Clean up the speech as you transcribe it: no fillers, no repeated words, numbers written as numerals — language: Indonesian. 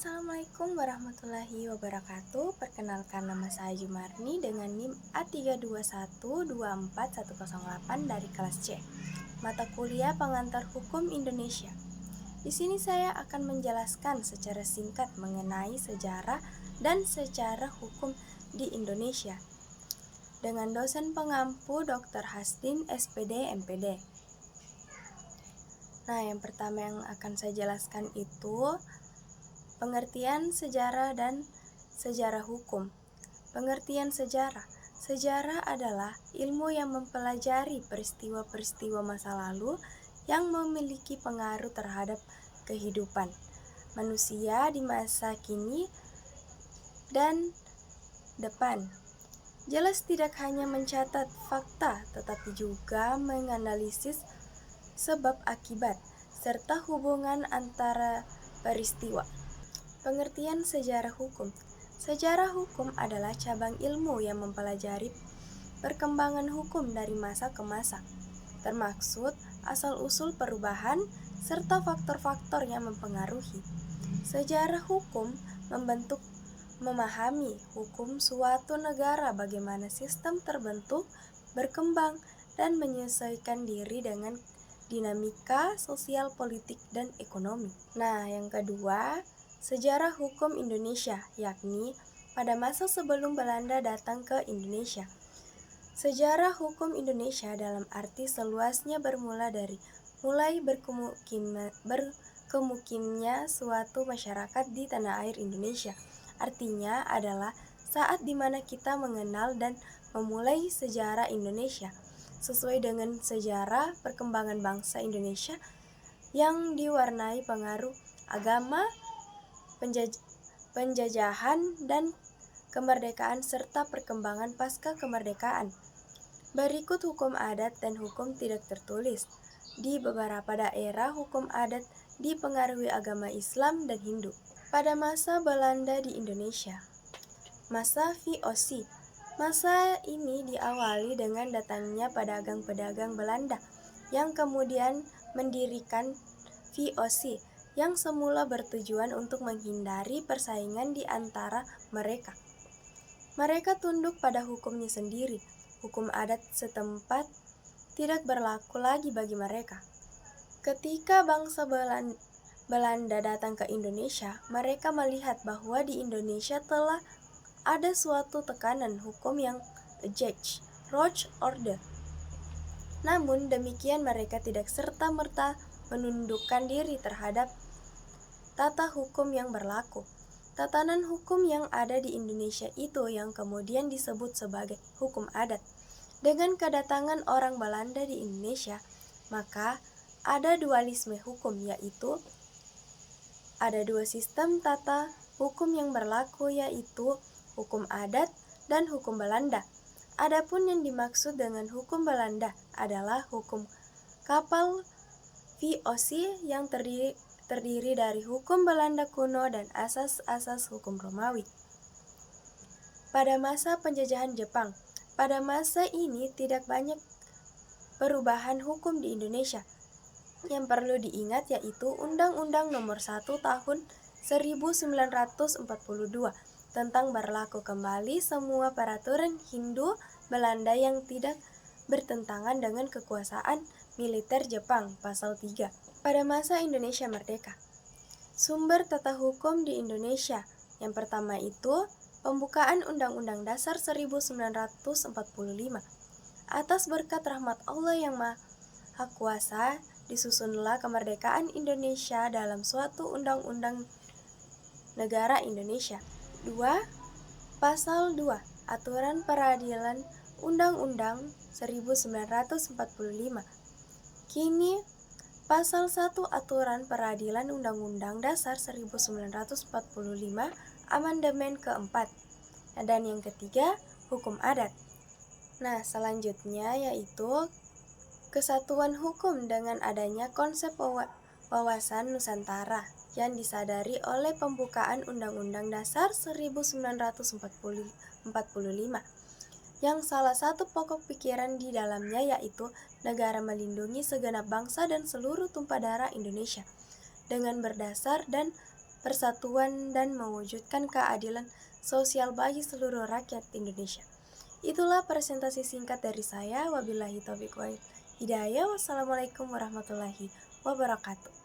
Assalamualaikum warahmatullahi wabarakatuh. Perkenalkan, nama saya Jumarni dengan NIM A321241108 dari kelas C. Mata kuliah Pengantar Hukum Indonesia. Di sini saya akan menjelaskan secara singkat mengenai sejarah dan secara hukum di Indonesia dengan dosen pengampu Dr. Hasdin SPD MPD. Nah, yang pertama yang akan saya jelaskan itu pengertian sejarah dan sejarah hukum. Pengertian sejarah. Sejarah adalah ilmu yang mempelajari peristiwa-peristiwa masa lalu yang memiliki pengaruh terhadap kehidupan manusia di masa kini dan depan. Jelas tidak hanya mencatat fakta, tetapi juga menganalisis sebab akibat serta hubungan antara peristiwa. Pengertian sejarah hukum. Sejarah hukum adalah cabang ilmu yang mempelajari perkembangan hukum dari masa ke masa, termaksud asal-usul perubahan serta faktor-faktor yang mempengaruhi. Sejarah hukum membentuk memahami hukum suatu negara, bagaimana sistem terbentuk, berkembang, dan menyesuaikan diri dengan dinamika sosial, politik, dan ekonomi. Nah, yang kedua, sejarah hukum Indonesia, yakni pada masa sebelum Belanda datang ke Indonesia. Sejarah hukum Indonesia dalam arti seluasnya bermula dari mulai berkemukimnya suatu masyarakat di tanah air Indonesia. Artinya adalah saat dimana kita mengenal dan memulai sejarah Indonesia sesuai dengan sejarah perkembangan bangsa Indonesia yang diwarnai pengaruh agama, penjajahan, dan kemerdekaan serta perkembangan pasca kemerdekaan. Berikut hukum adat dan hukum tidak tertulis. Di beberapa daerah, hukum adat dipengaruhi agama Islam dan Hindu. Pada masa Belanda di Indonesia, masa VOC. Masa ini diawali dengan datangnya pedagang-pedagang Belanda yang kemudian mendirikan VOC yang semula bertujuan untuk menghindari persaingan di antara mereka. Mereka tunduk pada hukumnya sendiri. Hukum adat setempat tidak berlaku lagi bagi mereka. Ketika bangsa Belanda datang ke Indonesia, mereka melihat bahwa di Indonesia telah ada suatu tekanan hukum yang eject, roach order. Namun demikian mereka tidak serta-merta menundukkan diri terhadap tata hukum yang berlaku. Tatanan hukum yang ada di Indonesia itu yang kemudian disebut sebagai hukum adat. Dengan kedatangan orang Belanda di Indonesia, maka ada dualisme hukum, yaitu ada dua sistem tata hukum yang berlaku, yaitu hukum adat dan hukum Belanda. Adapun yang dimaksud dengan hukum Belanda adalah hukum kapal VOC yang terdiri dari hukum Belanda kuno dan asas-asas hukum Romawi. Pada masa penjajahan Jepang, pada masa ini tidak banyak perubahan hukum di Indonesia. Yang perlu diingat yaitu Undang-Undang Nomor 1 Tahun 1942 tentang berlaku kembali semua peraturan Hindu Belanda yang tidak bertentangan dengan kekuasaan militer Jepang, pasal 3. Pada masa Indonesia merdeka, sumber tata hukum di Indonesia yang pertama itu pembukaan Undang-Undang Dasar 1945. Atas berkat rahmat Allah yang Maha Kuasa, disusunlah kemerdekaan Indonesia dalam suatu undang-undang negara Indonesia. 2. Pasal 2. Aturan Peradilan Undang-Undang 1945. Kini Pasal 1 Aturan Peradilan Undang-Undang Dasar 1945 Amandemen keempat. Dan yang ketiga, hukum adat. Nah, selanjutnya yaitu kesatuan hukum dengan adanya konsep wawasan Nusantara yang disadari oleh pembukaan Undang-Undang Dasar 1945, yang salah satu pokok pikiran di dalamnya yaitu negara melindungi segenap bangsa dan seluruh tumpah darah Indonesia dengan berdasar dan persatuan, dan mewujudkan keadilan sosial bagi seluruh rakyat Indonesia. Itulah presentasi singkat dari saya. Wabillahi taufiq wal hidayah. Wassalamualaikum warahmatullahi wabarakatuh.